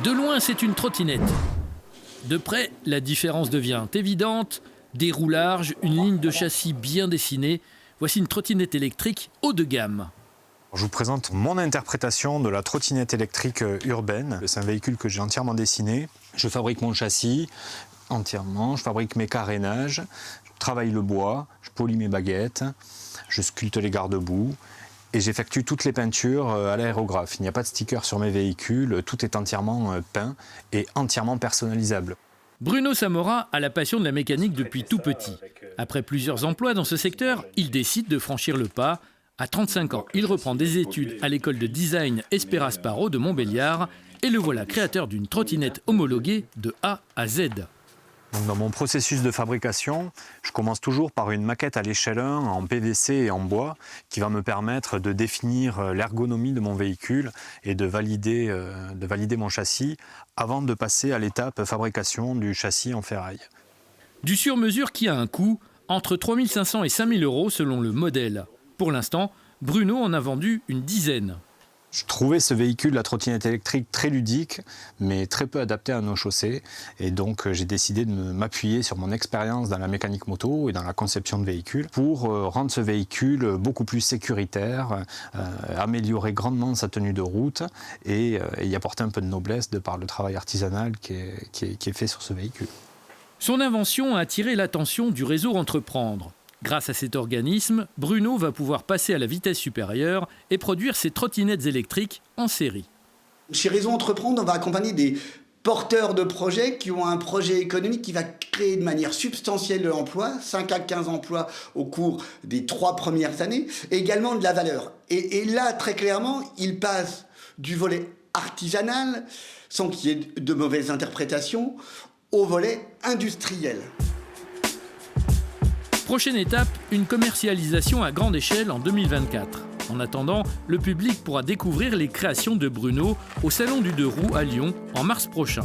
De loin, c'est une trottinette. De près, la différence devient évidente. Des roues larges, une ligne de châssis bien dessinée. Voici une trottinette électrique haut de gamme. Je vous présente mon interprétation de la trottinette électrique urbaine. C'est un véhicule que j'ai entièrement dessiné. Je fabrique mon châssis entièrement, je fabrique mes carénages, je travaille le bois, je polis mes baguettes, je sculpte les garde-boue et j'effectue toutes les peintures à l'aérographe. Il n'y a pas de sticker sur mes véhicules, tout est entièrement peint et entièrement personnalisable. Bruno Samora a la passion de la mécanique depuis tout petit. Après plusieurs emplois dans ce secteur, il décide de franchir le pas. À 35 ans, il reprend des études à l'école de design Espera-Sparo de Montbéliard et le voilà créateur d'une trottinette homologuée de A à Z. Donc dans mon processus de fabrication, je commence toujours par une maquette à l'échelle 1 en PVC et en bois qui va me permettre de définir l'ergonomie de mon véhicule et de valider mon châssis avant de passer à l'étape fabrication du châssis en ferraille. Du sur-mesure qui a un coût entre 3 500 et 5 000 euros selon le modèle. Pour l'instant, Bruno en a vendu une dizaine. Je trouvais ce véhicule, la trottinette électrique, très ludique, mais très peu adapté à nos chaussées. Et donc, j'ai décidé de m'appuyer sur mon expérience dans la mécanique moto et dans la conception de véhicules pour rendre ce véhicule beaucoup plus sécuritaire, améliorer grandement sa tenue de route et y apporter un peu de noblesse de par le travail artisanal qui est fait sur ce véhicule. Son invention a attiré l'attention du réseau Entreprendre. Grâce à cet organisme, Bruno va pouvoir passer à la vitesse supérieure et produire ses trottinettes électriques en série. Chez Réseau Entreprendre, on va accompagner des porteurs de projets qui ont un projet économique qui va créer de manière substantielle de l'emploi, 5 à 15 emplois au cours des 3 premières années, et également de la valeur. Et là, très clairement, il passe du volet artisanal, sans qu'il y ait de mauvaises interprétations, au volet industriel. Prochaine étape, une commercialisation à grande échelle en 2024. En attendant, le public pourra découvrir les créations de Bruno au Salon du Deux Roues à Lyon en mars prochain.